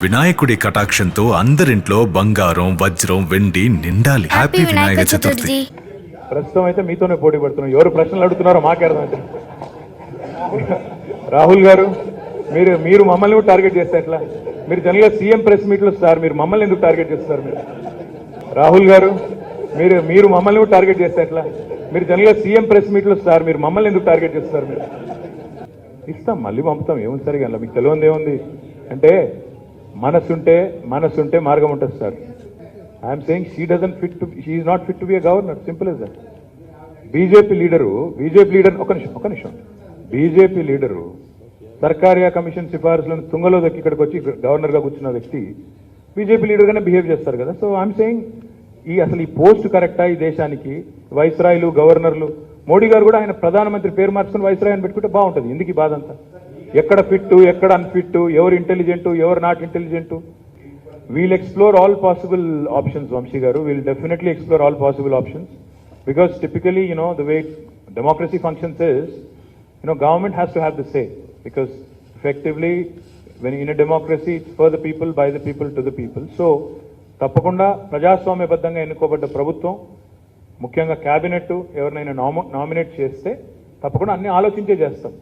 వినాయకుడి కటాక్షంతో అందరింట్లో బంగారం వజ్రం వెండి నిండాలి. హ్యాపీ వినాయక చతుర్థి. ప్రస్తుతం అయితే మీతోనే పోటీ పడుతున్నాం. ఎవరు ప్రశ్నలు అడుగుతున్నారో మాకే అర్థమైతే. రాహుల్ గారు మీరు మమ్మల్ని కూడా టార్గెట్ చేస్తే ఎట్లా? మీరు జనరల్గా సీఎం ప్రెస్ మీట్లో సార్, మీరు మమ్మల్ని ఎందుకు టార్గెట్ చేస్తున్నారు? మీరు రాహుల్ గారు మీరు మమ్మల్ని కూడా టార్గెట్ చేస్తే ఎట్లా? మీరు జనరల్గా సీఎం ప్రెస్ మీట్లో సార్, మీరు మమ్మల్ని ఎందుకు టార్గెట్ చేస్తున్నారు? మీరు ఇస్తాం, మళ్ళీ పంపుతాం, ఏముంది సరిగా మీకు తెలియదు ఏముంది అంటే మనసుంటే మార్గం ఉంటుంది sir. I'm saying she is not fit to be a governor, simple as that. BJP leader ఒక నిమిషం బీజేపీ లీడరు సర్కారియా కమిషన్ సిఫారసులను తుంగలో దక్కి ఇక్కడికి వచ్చి గవర్నర్గా కూర్చున్న వ్యక్తి బీజేపీ లీడర్గానే బిహేవ్ చేస్తారు కదా. సో ఐఎమ్ సేయింగ్ అసలు ఈ పోస్ట్ కరెక్టా ఈ దేశానికి? వైస్రాయ్లు, గవర్నర్లు, మోడీ గారు కూడా ఆయన ప్రధానమంత్రి పేరు మార్చుకుని వైస్రాయ్ అని పెట్టుకుంటే బాగుంటుంది. ఎందుకు ఈ బాధ అంతా? ఎక్కడ ఫిట్, ఎక్కడ అన్ఫిట్, ఎవరు ఇంటెలిజెంట్, ఎవరు not intelligent? We'll explore all possible options, Vamshi గారు. We'll definitely explore all possible options because typically, the way democracy functions is, government has to have the say, because effectively, when in a democracy, it's for the people, by the people, to the people. So, తప్పకుండా ప్రజాస్వామ్యబద్ధంగా ఎన్నుకోబడ్డ ప్రభుత్వం, ముఖ్యంగా cabinet ఎవరినైనా nominate చేస్తే తప్పకుండా అన్ని ఆలోచించే చేస్తాం.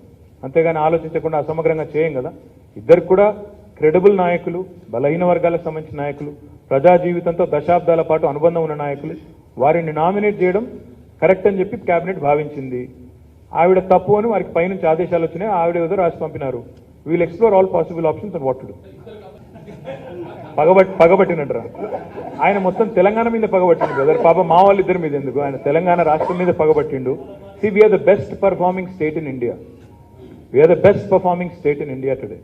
అంతేగాని ఆలోచించకుండా అసమగ్రంగా చేయం కదా. ఇద్దరికి కూడా క్రెడిబుల్ నాయకులు, బలహీన వర్గాలకు సంబంధించిన నాయకులు, ప్రజా జీవితంతో దశాబ్దాల పాటు అనుబంధం ఉన్న నాయకులు, వారిని నామినేట్ చేయడం కరెక్ట్ అని చెప్పి క్యాబినెట్ భావించింది. ఆవిడ తప్పు అని వారికి పైనుంచి ఆదేశాలు వచ్చినాయి, ఆవిడ ఏదో రాసి పంపినారు. We'll explore all possible options and what to do. పగబట్టినట్రా ఆయన మొత్తం తెలంగాణ మీద పగబట్టిండు బ్రదర్. పాప మా వాళ్ళు ఇద్దరి మీద ఎందుకు, ఆయన తెలంగాణ రాష్ట్రం మీద పగబట్టిండు. See we are the best performing state in India. We are the best performing state in India today.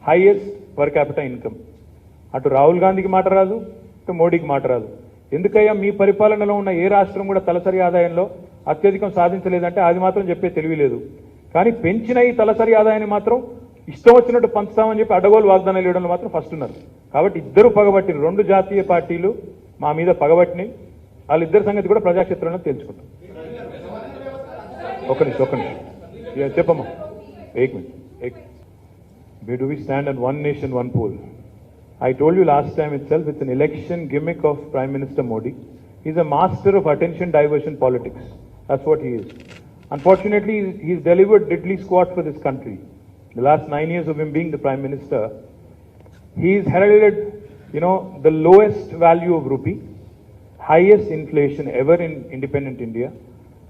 Highest per capital income. అటు రాహుల్ గాంధీకి మాట రాదు, ఇటు మోడీకి మాట రాదు. ఎందుకయ్యా మీ పరిపాలనలో ఉన్న ఏ రాష్ట్రం కూడా తలసరి ఆదాయంలో అత్యధికం సాధించలేదంటే అది మాత్రం చెప్పే తెలివి లేదు. కానీ పెంచిన ఈ తలసరి ఆదాయాన్ని మాత్రం ఇష్టం వచ్చినట్టు పంచుతామని చెప్పి అడ్డగోలు వాగ్దానాలు ఇవ్వడంలో మాత్రం ఫస్ట్ ఉన్నారు. కాబట్టి ఇద్దరు పగబట్టిన, రెండు జాతీయ పార్టీలు మా మీద పగబట్టినాయి. వాళ్ళిద్దరి సంగతి కూడా ప్రజాక్షేత్రంలో తెలుసుకుంటాం. ఒక నిమిషం చెప్పమ్మా. Where do we stand on one nation, one poll? I told you last time itself, it's an election gimmick of Prime Minister Modi. He's a master of attention diversion politics. That's what he is. Unfortunately, he's delivered diddly squat for this country. The last 9 years of him being the Prime Minister, he's heralded, the lowest value of rupee, highest inflation ever in independent India,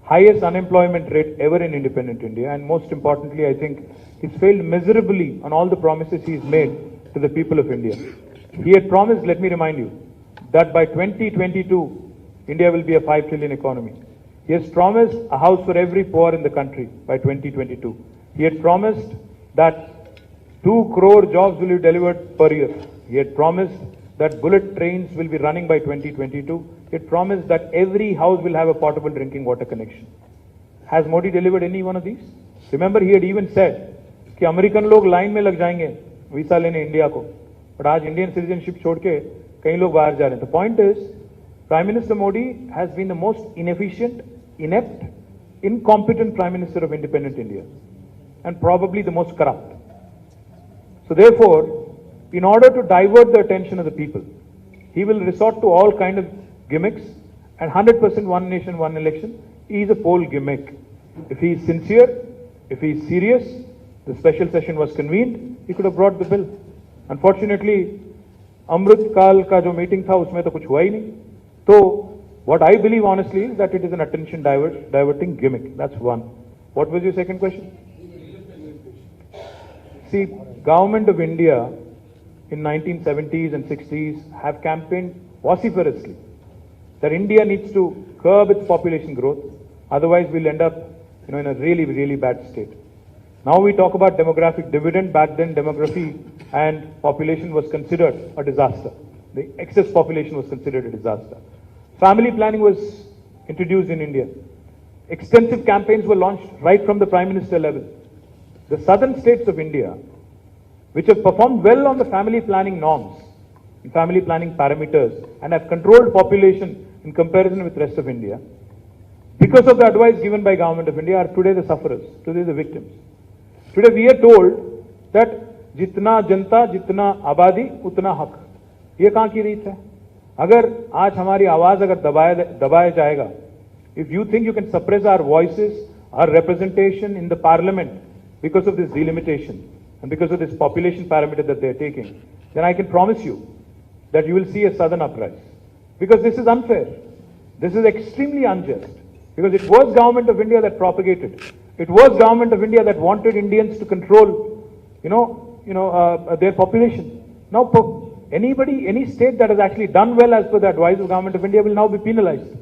highest unemployment rate ever in independent India, and most importantly, I think he's failed miserably on all the promises he's made to the people of India. He had promised, let me remind you, that by 2022, India will be a 5 trillion economy. He has promised a house for every poor in the country by 2022. He had promised that 2 crore jobs will be delivered per year. He had promised that bullet trains will be running by 2022. He had promised that every house will have a portable drinking water connection. Has Modi delivered any one of these? Remember, he had even said कि American लोग line में लग जाएंगे visa लेने India को, but आज Indian citizenship छोड़ के कई लोग बाहर जा रहे हैं. The point is, prime minister Modi has been the most inefficient, inept, incompetent prime minister of independent India, and probably the most corrupt. So therefore, in order to divert the attention of the people, he will resort to all kind of gimmicks, and 100% one nation, one election is a poll gimmick. If he is sincere, if he is serious, the special session was convened, he could have brought the bill. Unfortunately, Amrit Kal ka jo meeting tha, usme to kuch hua hi nahi. So, what I believe honestly is that it is an attention diverting gimmick. That's one. What was your second question? See, government of India in 1970s and 60s have campaigned vociferously that India needs to curb its population growth, otherwise we'll end up in a really, really bad state. Now we talk about demographic dividend. Back then, demography and population was considered a disaster. The excess population was considered a disaster. Family planning was introduced in India. Extensive campaigns were launched right from the Prime Minister level. The southern states of India, which have performed well on the family planning norms, family planning parameters, and have controlled population in comparison with the rest of India, because of the advice given by Government of India, are today the sufferers, today the victims. Today we are told that जितना जनता जितना आबादी उतना हक, ये कहां की रीत है? अगर आज हमारी आवाज अगर दबाया जाएगा, if you think you can suppress our voices, our representation in the parliament because of this delimitation and because of this population parameter that they're taking, then I can promise you that you will see a sudden uprise. Because this is unfair. This is extremely unjust. Because it was government of India that propagated. It was government of India that wanted Indians to control, their population. Now, anybody, any state that has actually done well as per the advice of government of India will now be penalized.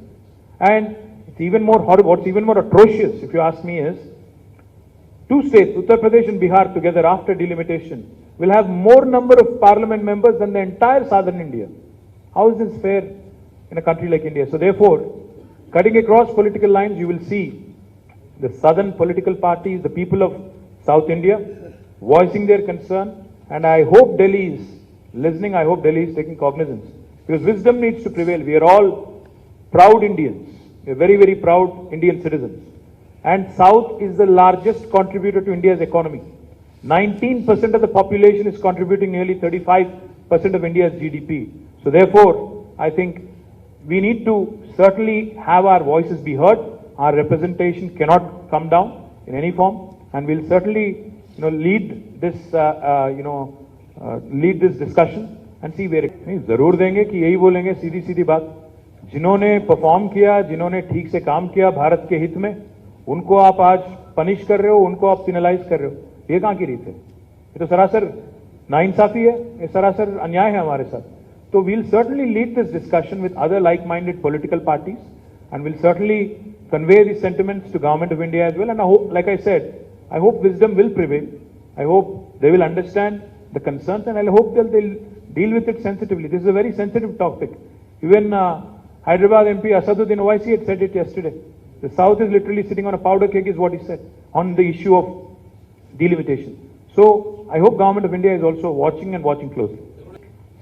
And it's even more horrible. What's even more atrocious, if you ask me, is two states, Uttar Pradesh and Bihar, together after delimitation, will have more number of parliament members than the entire southern India. How is this fair in a country like India? So therefore, cutting across political lines, you will see the southern political parties, the people of South India, voicing their concern. And I hope Delhi is listening. I hope Delhi is taking cognizance. Because wisdom needs to prevail. We are all proud Indians. We are very, very proud Indian citizens. And South is the largest contributor to India's economy. 19% of the population is contributing nearly 35% of India's GDP. So therefore, I think we need to certainly have our voices be heard. Our representation cannot come down in any form, and we'll certainly, lead this, lead this discussion and see where. नहीं जरूर देंगे कि यही बोलेंगे सीधी सीधी बात, जिन्होंने perform किया, जिन्होंने ठीक से काम किया भारत के हित में, उनको आप आज पनिश कर रहे हो, उनको आप पिनलाइज कर रहे हो. ये कहां की रीत है? ये तो सरासर नाइंसाफी है, ये सरासर अन्याय है हमारे साथ. So we'll certainly lead this discussion with other like-minded political parties, and we'll certainly convey these sentiments to Government of India as well. And I hope, like I said, I hope wisdom will prevail. I hope they will understand the concerns, and I hope that they'll deal with it sensitively. This is a very sensitive topic. Even Hyderabad MP Asaduddin Owaisi had said it yesterday. The South is literally sitting on a powder keg, is what he said, on the issue of delimitation. So I hope Government of India is also watching and watching closely.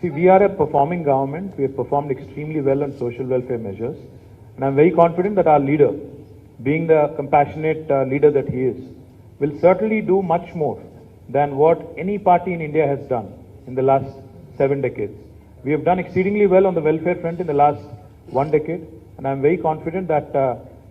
See, we are a performing government. We have performed extremely well on social welfare measures. And I'm very confident that our leader, being the compassionate leader that he is, will certainly do much more than what any party in India has done in the last 7 decades. We have done exceedingly well on the welfare front in the last 1 decade. And I'm very confident that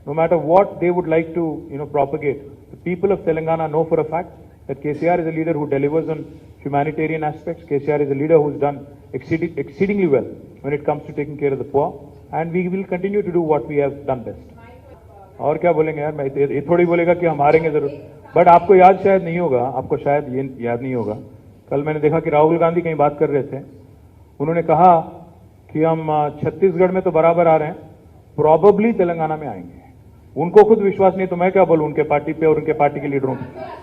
no matter what they would like to, propagate, the people of Telangana know for a fact that KCR is a leader who delivers on humanitarian aspects. KCR is a leader who's done exceedingly well when it comes to taking care of the poor, and we will continue to do what we have done best. और क्या बोलेंगे यार, मैं ये थोड़ी बोलेगा कि हम हारेंगे जरूर. बट आपको याद शायद नहीं होगा, आपको शायद ये याद नहीं होगा, कल मैंने देखा कि राहुल गांधी कहीं बात कर रहे थे. उन्होंने कहा कि हम छत्तीसगढ़ में तो बराबर आ रहे हैं, प्रॉबेबली तेलंगाना में आएंगे. उनको खुद विश्वास नहीं, तो मैं क्या बोलूं उनके पार्टी पे और उनके पार्टी के लीडरों पे.